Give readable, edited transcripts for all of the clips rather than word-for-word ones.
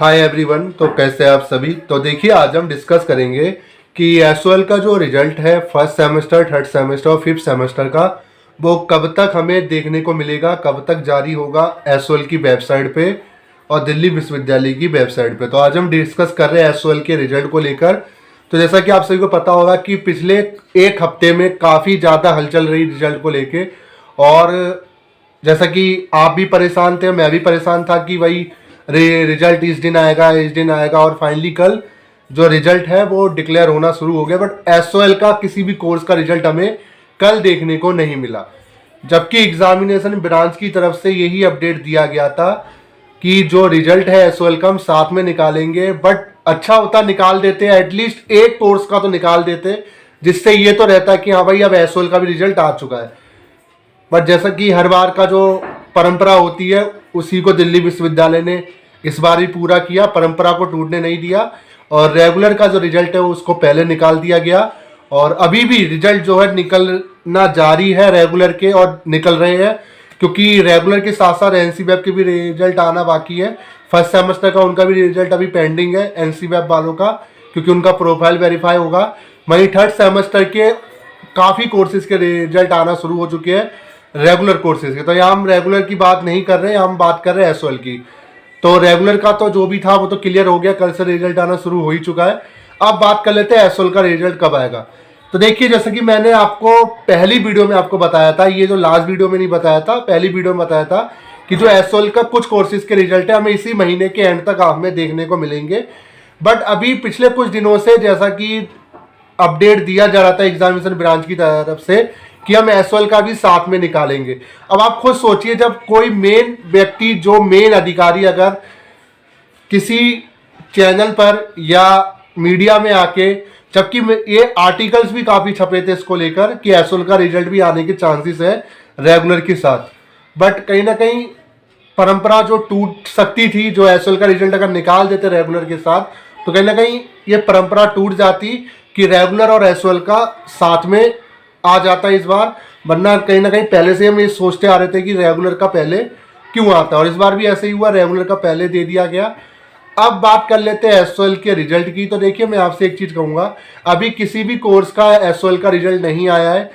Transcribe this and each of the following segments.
Hi everyone. तो कैसे हैं आप सभी। तो देखिए आज हम डिस्कस करेंगे कि एसओएल का जो रिजल्ट है फर्स्ट सेमेस्टर, थर्ड सेमेस्टर और फिफ्थ सेमेस्टर का, वो कब तक हमें देखने को मिलेगा, कब तक जारी होगा एसओएल की वेबसाइट पे और दिल्ली विश्वविद्यालय की वेबसाइट पे। तो आज हम डिस्कस कर रहे हैं एसओएल के रिजल्ट को लेकर। तो जैसा कि आप सभी को पता होगा कि पिछले एक हफ्ते में काफ़ी ज़्यादा हलचल रही रिजल्ट को लेके, और जैसा कि आप भी परेशान थे, मैं भी परेशान था कि भाई रिजल्ट इस दिन आएगा, और फाइनली कल जो रिजल्ट है वो डिक्लेयर होना शुरू हो गया। बट एसओएल का किसी भी कोर्स का रिजल्ट हमें कल देखने को नहीं मिला, जबकि एग्जामिनेशन ब्रांच की तरफ से यही अपडेट दिया गया था कि जो रिजल्ट है एसओएल का हम साथ में निकालेंगे। बट अच्छा होता निकाल देते, एटलीस्ट एक कोर्स का तो निकाल देते, जिससे ये तो रहता है कि हाँ भाई अब एसओएल का भी रिजल्ट आ चुका है। बट जैसा कि हर बार का जो परंपरा होती है उसी को दिल्ली विश्वविद्यालय ने इस बार भी पूरा किया, परंपरा को टूटने नहीं दिया, और रेगुलर का जो रिजल्ट है उसको पहले निकाल दिया गया। और अभी भी रिजल्ट जो है निकलना जारी है रेगुलर के, और निकल रहे हैं, क्योंकि रेगुलर के साथ साथ एनसीवैब के भी रिजल्ट आना बाकी है। फर्स्ट सेमेस्टर का उनका भी रिजल्ट अभी पेंडिंग है एनसीवैब वालों का, क्योंकि उनका प्रोफाइल वेरीफाई होगा। वहीं थर्ड सेमेस्टर के काफ़ी कोर्सेज के रिजल्ट आना शुरू हो चुके हैं, रेगुलर कोर्सेज के। तो यहाँ हम रेगुलर की बात नहीं कर रहे हैं, हम बात कर रहे हैं एसओएल की। तो रेगुलर का तो जो भी था वो तो क्लियर हो गया, कल से रिजल्ट आना शुरू हो ही चुका है। अब बात कर लेते हैं एसओएल का रिजल्ट कब आएगा। तो देखिए, जैसे कि मैंने आपको पहली वीडियो में आपको बताया था, ये जो लास्ट वीडियो में नहीं बताया था, पहली वीडियो में बताया था कि जो एसओएल का कुछ कोर्सेज के रिजल्ट है हमें इसी महीने के एंड तक हमें देखने को मिलेंगे। बट अभी पिछले कुछ दिनों से जैसा कि अपडेट दिया जा रहा था एग्जामिनेशन ब्रांच की तरफ से कि हम एसओएल का भी साथ में निकालेंगे। अब आप खुद सोचिए, जब कोई मेन व्यक्ति, जो मेन अधिकारी अगर किसी चैनल पर या मीडिया में आके, जबकि ये आर्टिकल्स भी काफ़ी छपे थे इसको लेकर कि एसओएल का रिजल्ट भी आने के चांसेस है रेगुलर के साथ, बट कहीं ना कहीं परंपरा जो टूट सकती थी, जो एसओएल का रिजल्ट अगर निकाल देते रेगुलर के साथ, तो कहीं ना कहीं ये परंपरा टूट जाती कि रेगुलर और एसओएल का साथ में आ जाता इस बार। वरना कहीं ना कहीं पहले से हम ये सोचते आ रहे थे कि रेगुलर का पहले क्यों आता है, और इस बार भी ऐसे ही हुआ, रेगुलर का पहले दे दिया गया। अब बात कर लेते हैं एसओएल के रिजल्ट की। तो देखिए, मैं आपसे एक चीज़ कहूँगा, अभी किसी भी कोर्स का एसओएल का रिजल्ट नहीं आया है,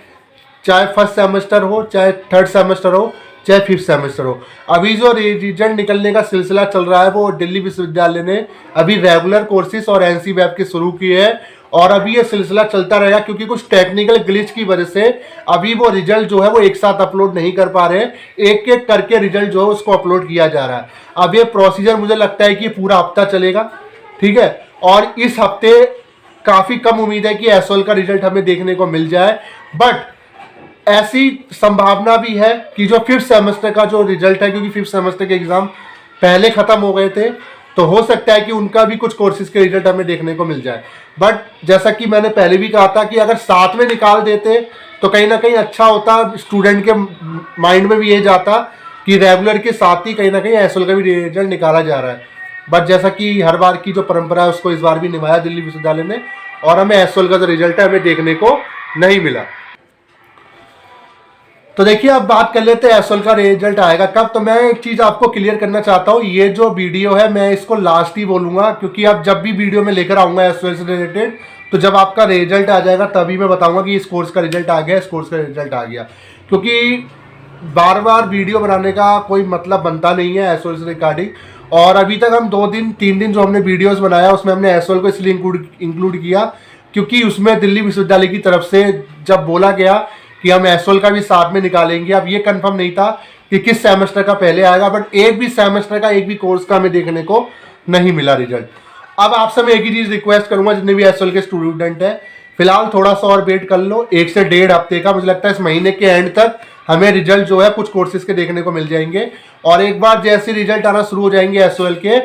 चाहे फर्स्ट सेमेस्टर हो, चाहे थर्ड सेमेस्टर हो, चाहे फिफ्थ सेमेस्टर हो। अभी जो रिजल्ट निकलने का सिलसिला चल रहा है वो दिल्ली विश्वविद्यालय ने अभी रेगुलर कोर्सेज और एनसीवैब के शुरू किए हैं, और अभी ये सिलसिला चलता रहेगा, क्योंकि कुछ टेक्निकल ग्लिच की वजह से अभी वो रिजल्ट जो है वो एक साथ अपलोड नहीं कर पा रहे हैं, एक एक करके रिजल्ट जो है उसको अपलोड किया जा रहा है। अब ये प्रोसीजर मुझे लगता है कि पूरा हफ्ता चलेगा, ठीक है, और इस हफ्ते काफ़ी कम उम्मीद है कि एसओएल का रिजल्ट हमें देखने को मिल जाए। बट ऐसी संभावना भी है कि जो फिफ्थ सेमेस्टर का जो रिजल्ट है, क्योंकि फिफ्थ सेमेस्टर के एग्जाम पहले खत्म हो गए थे, तो हो सकता है कि उनका भी कुछ कोर्सेज के रिजल्ट हमें देखने को मिल जाए। बट जैसा कि मैंने पहले भी कहा था कि अगर साथ में निकाल देते तो कहीं ना कहीं अच्छा होता, स्टूडेंट के माइंड में भी ये जाता कि रेगुलर के साथ ही कहीं ना कहीं एसओएल का भी रिजल्ट निकाला जा रहा है। बट जैसा कि हर बार की जो परंपरा है उसको इस बार भी निभाया दिल्ली विश्वविद्यालय ने, और हमें एसओएल का जो रिजल्ट है हमें देखने को नहीं मिला। तो देखिए, अब बात कर लेते हैं एसओएल का रिजल्ट आएगा कब। तो मैं एक चीज़ आपको क्लियर करना चाहता हूँ, ये जो वीडियो है मैं इसको लास्ट ही बोलूँगा, क्योंकि अब जब भी वीडियो में लेकर आऊँगा एसओएल से रिलेटेड, तो जब आपका रिजल्ट आ जाएगा तभी मैं बताऊँगा कि इस कोर्स का रिजल्ट आ गया, इस कोर्स का रिजल्ट आ गया। क्योंकि बार बार वीडियो बनाने का कोई मतलब बनता नहीं है एसओएल से रिगार्डिंग। और अभी तक हम 2 दिन 3 दिन जो हमने वीडियोज़ बनाया उसमें हमने एसओएल को इसलिए इंक्लूड किया क्योंकि उसमें दिल्ली विश्वविद्यालय की तरफ से जब बोला गया कि हम एसओएल का भी साथ में निकालेंगे, अब ये कंफर्म नहीं था कि किस सेमेस्टर का पहले आएगा, बट एक भी सेमेस्टर का, एक भी कोर्स का हमें देखने को नहीं मिला रिजल्ट। अब आपसे मैं एक ही चीज़ रिक्वेस्ट करूंगा, जितने भी एसओएल के स्टूडेंट हैं, फिलहाल थोड़ा सा और वेट कर लो, 1 से 1.5 हफ्ते का। मुझे लगता है इस महीने के एंड तक हमें रिजल्ट जो है कुछ कोर्सेज के देखने को मिल जाएंगे, और एक बार जैसे रिजल्ट आना शुरू हो जाएंगे एसओएल के,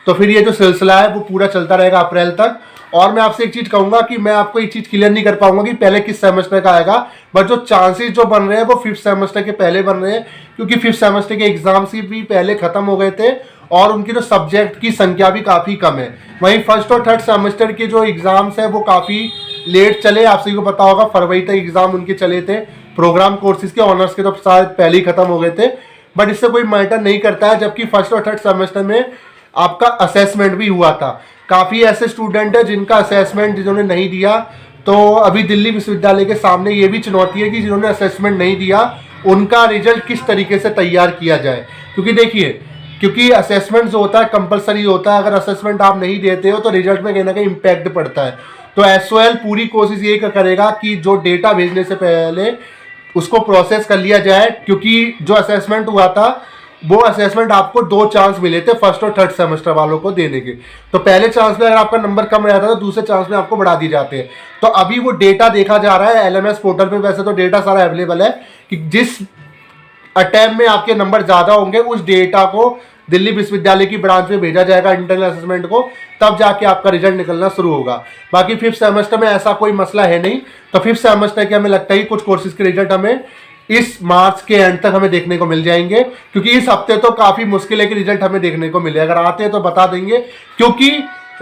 तो फिर ये जो सिलसिला है वो पूरा चलता रहेगा अप्रैल तक। और मैं आपसे एक चीज़ कहूँगा कि मैं आपको एक चीज़ क्लियर नहीं कर पाऊंगा कि पहले किस सेमेस्टर का आएगा, बट जो चांसेस जो बन रहे हैं वो फिफ्थ सेमेस्टर के पहले बन रहे हैं, क्योंकि फिफ्थ सेमेस्टर के एग्जाम्स भी पहले खत्म हो गए थे और उनकी जो सब्जेक्ट की संख्या भी काफ़ी कम है। वहीं फर्स्ट और थर्ड सेमेस्टर के जो एग्जाम्स है वो काफ़ी लेट चले, आप सभी को पता होगा, फरवरी तक एग्जाम उनके चले थे। प्रोग्राम कोर्सेज के, ऑनर्स के तो शायद पहले ही खत्म हो गए थे, बट इससे कोई मैटर नहीं करता है। जबकि फर्स्ट और थर्ड सेमेस्टर में आपका असेसमेंट भी हुआ था। काफ़ी ऐसे स्टूडेंट है जिनका असेसमेंट जिन्होंने नहीं दिया, तो अभी दिल्ली विश्वविद्यालय के सामने ये भी चुनौती है कि जिन्होंने असेसमेंट नहीं दिया उनका रिजल्ट किस तरीके से तैयार किया जाए। क्योंकि देखिए, क्योंकि असेसमेंट जो होता है कंपलसरी होता है, अगर असेसमेंट आप नहीं देते हो तो रिजल्ट में कहीं ना कहीं इम्पैक्ट पड़ता है। तो एसओएल पूरी कोशिश ये करेगा कि जो डेटा भेजने से पहले उसको प्रोसेस कर लिया जाए, क्योंकि जो असेसमेंट हुआ था वो असेसमेंट आपको 2 चांस मिले थे फर्स्ट और थर्ड सेमेस्टर वालों को देने के। तो पहले चांस में अगर आपका नंबर कम रहता तो दूसरे चांस में आपको बढ़ा दिए जाते हैं। तो अभी वो डेटा देखा जा रहा है एलएमएस पोर्टल पे, वैसे तो डेटा सारा अवेलेबल है कि जिस अटेम्प्ट में आपके नंबर ज्यादा होंगे उस डेटा को दिल्ली विश्वविद्यालय की ब्रांच में भेजा जाएगा इंटरनल असेसमेंट को, तब जाके आपका रिजल्ट निकलना शुरू होगा। बाकी 5th सेमेस्टर में ऐसा कोई मसला है नहीं। तो 5th सेमेस्टर के हमें लगता है कुछ कोर्सेज के रिजल्ट हमें इस मार्च के एंड तक हमें देखने को मिल जाएंगे, क्योंकि इस हफ्ते तो काफी मुश्किल है कि रिजल्ट हमें देखने को मिले। अगर आते हैं तो बता देंगे, क्योंकि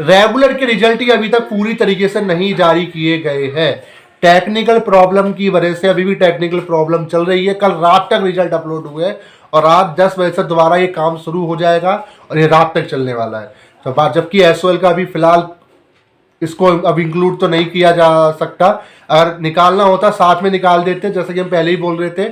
रेगुलर के रिजल्ट ही अभी तक पूरी तरीके से नहीं जारी किए गए हैं। टेक्निकल प्रॉब्लम की वजह से अभी भी टेक्निकल प्रॉब्लम चल रही है। कल रात तक रिजल्ट अपलोड हुए और रात 10 बजे से दोबारा ये काम शुरू हो जाएगा और ये रात तक चलने वाला है। तो बात, जबकि एसओएल का अभी फिलहाल इसको अब इंक्लूड तो नहीं किया जा सकता, अगर निकालना होता साथ में निकाल देते जैसे कि हम पहले ही बोल रहे थे।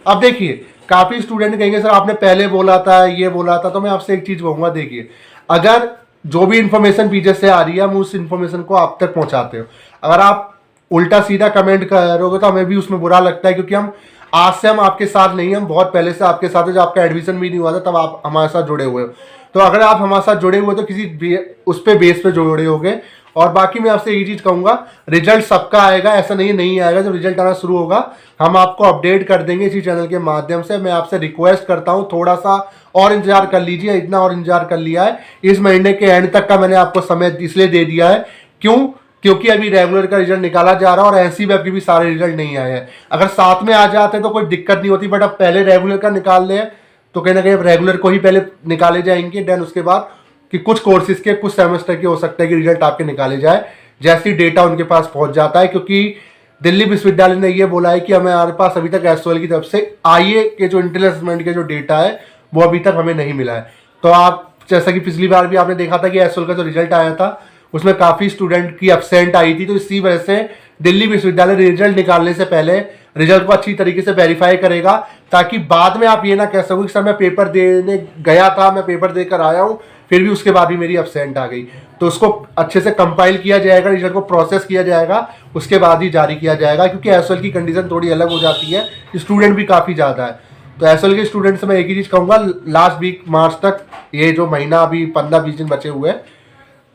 अब देखिए, काफ़ी स्टूडेंट कहेंगे सर आपने पहले बोला था, ये बोला था, तो मैं आपसे एक चीज़ कहूँगा, देखिए अगर जो भी इन्फॉर्मेशन पीछे से आ रही है हम उस इन्फॉर्मेशन को आप तक पहुँचाते हो। अगर आप उल्टा सीधा कमेंट करोगे तो हमें भी उसमें बुरा लगता है, क्योंकि हम आज से हम आपके साथ नहीं, हम बहुत पहले से आपके साथ है। जब आपका एडमिशन भी नहीं हुआ था तब आप हमारे साथ जुड़े हुए हो। तो अगर आप हमारे साथ जुड़े हुए तो किसी उस पे बेस पे जुड़े होगे। और बाकी मैं आपसे यही चीज़ कहूँगा, रिजल्ट सबका आएगा, ऐसा नहीं आएगा। जब रिजल्ट आना शुरू होगा हम आपको अपडेट कर देंगे इसी चैनल के माध्यम से। मैं आपसे रिक्वेस्ट करता हूँ थोड़ा सा और इंतजार कर लीजिए, इतना और इंतजार कर लिया है। इस महीने के एंड तक का मैंने आपको समय इसलिए दे दिया है, क्योंकि अभी रेगुलर का रिजल्ट निकाला जा रहा है और एनसी वेब के भी सारे रिजल्ट नहीं आए हैं। अगर साथ में आ जाते तो कोई दिक्कत नहीं होती, बट अब पहले रेगुलर का निकाल ले तो कहीं ना कहीं रेगुलर को ही पहले निकाले जाएंगे, देन उसके बाद कि कुछ कोर्सेज के कुछ सेमेस्टर के हो सकता है कि रिजल्ट आपके निकाले जाए जैसे डेटा उनके पास पहुंच जाता है। क्योंकि दिल्ली विश्वविद्यालय ने यह बोला है कि हमारे पास अभी तक एसओएल की तरफ से आईए के जो इंटरनल असेसमेंट के जो डेटा है वो अभी तक हमें नहीं मिला है। तो आप जैसा कि पिछली बार भी आपने देखा था कि एसओएल का जो रिजल्ट आया था उसमें काफ़ी स्टूडेंट की एब्सेंट आई थी। तो इसी वजह से दिल्ली विश्वविद्यालय रिजल्ट निकालने से पहले रिजल्ट को अच्छी तरीके से वेरीफाई करेगा, ताकि बाद में आप ये ना कह सको कि सर मैं पेपर देने गया था, मैं पेपर देकर आया हूँ, फिर भी उसके बाद भी मेरी एब्सेंट आ गई। तो उसको अच्छे से कंपाइल किया जाएगा, रिजल्ट को प्रोसेस किया जाएगा, उसके बाद ही जारी किया जाएगा। क्योंकि एसओएल की कंडीशन थोड़ी अलग हो जाती है, स्टूडेंट भी काफ़ी ज़्यादा है। तो एसओएल के स्टूडेंट से मैं एक ही चीज़ कहूँगा, लास्ट वीक मार्च तक, ये जो महीना अभी 15-20 दिन बचे हुए हैं,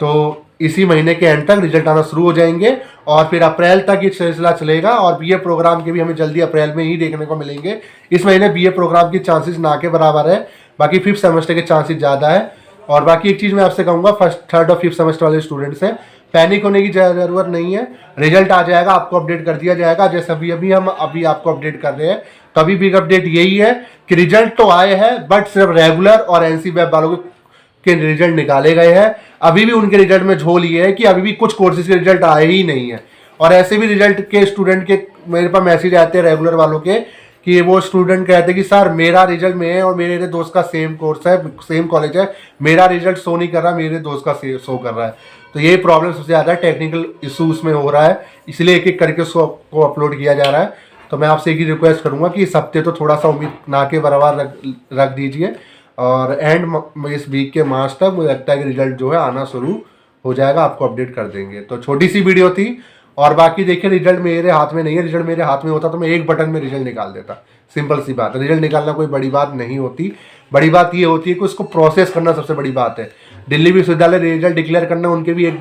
तो इसी महीने के एंड तक रिजल्ट आना शुरू हो जाएंगे और फिर अप्रैल तक ये सिलसिला चलेगा। और बीए प्रोग्राम के भी हमें जल्दी अप्रैल में ही देखने को मिलेंगे। इस महीने बीए प्रोग्राम की चांसेस ना के बराबर है, बाकी 5th सेमेस्टर के चांसेस ज़्यादा है। और बाकी एक चीज़ मैं आपसे कहूँगा, फर्स्ट, थर्ड और 5th सेमेस्टर वाले स्टूडेंट से पैनिक होने की ज़रूरत नहीं है। रिजल्ट आ जाएगा, आपको अपडेट कर दिया जाएगा, जैसे अभी हम आपको अपडेट कर रहे हैं। कभी भी अपडेट यही है कि रिजल्ट तो आए हैं, बट सिर्फ रेगुलर और एनसी वेब वालों के रिजल्ट निकाले गए हैं। अभी भी उनके रिजल्ट में झोल ये है कि अभी भी कुछ कोर्सेज के रिजल्ट आए ही नहीं है। और ऐसे भी रिजल्ट के स्टूडेंट के मेरे पास मैसेज आते हैं रेगुलर वालों के कि वो स्टूडेंट कहते हैं कि सर मेरा रिजल्ट में है और मेरे दोस्त का सेम कोर्स है, सेम कॉलेज है, मेरा रिजल्ट शो नहीं कर रहा, मेरे दोस्त का शो कर रहा है। तो ये प्रॉब्लम सबसे ज़्यादा टेक्निकल इशू उसमें हो रहा है, इसलिए एक एक करके उसको अपलोड किया जा रहा है। तो मैं आपसे एक ही रिक्वेस्ट करूँगा कि इस हफ्ते तो थोड़ा सा उम्मीद ना के बराबर रख दीजिए और एंड इस वीक के मार्च तक मुझे लगता है कि रिजल्ट जो है आना शुरू हो जाएगा, आपको अपडेट कर देंगे। तो छोटी सी वीडियो थी। और बाकी देखिए, रिजल्ट मेरे हाथ में नहीं है। रिजल्ट मेरे हाथ में होता तो मैं एक बटन में रिजल्ट निकाल देता, सिंपल सी बात है। रिजल्ट निकालना कोई बड़ी बात नहीं होती, बड़ी बात ये होती है कि उसको प्रोसेस करना सबसे बड़ी बात है। दिल्ली विश्वविद्यालय रिजल्ट डिक्लेयर करना, उनके भी एक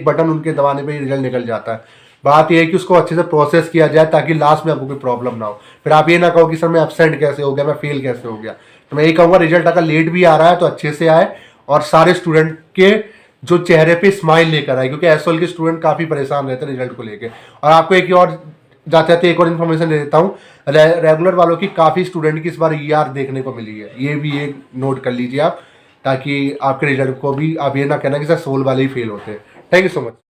बटन उनके दबाने पर ही रिजल्ट निकल जाता है। बात यह है कि उसको अच्छे से प्रोसेस किया जाए ताकि लास्ट में आपको कोई प्रॉब्लम ना हो। फिर आप ये ना कहो कि सर मैं एब्सेंट कैसे हो गया, मैं फेल कैसे हो गया। तो मैं यही कहूँगा, रिजल्ट अगर लेट भी आ रहा है तो अच्छे से आए और सारे स्टूडेंट के जो चेहरे पे स्माइल लेकर आए, क्योंकि एसओएल के स्टूडेंट काफ़ी परेशान रहते हैं रिजल्ट को लेके। और आपको एक और जाते एक और इन्फॉर्मेशन दे देता हूँ, रेगुलर वालों की काफ़ी स्टूडेंट की इस बार ईआर देखने को मिली है। ये भी एक नोट कर लीजिए आप, ताकि आपके रिजल्ट को भी आप ये ना कहना कि सर सोल वाले ही फेल होते हैं। Thank you so much.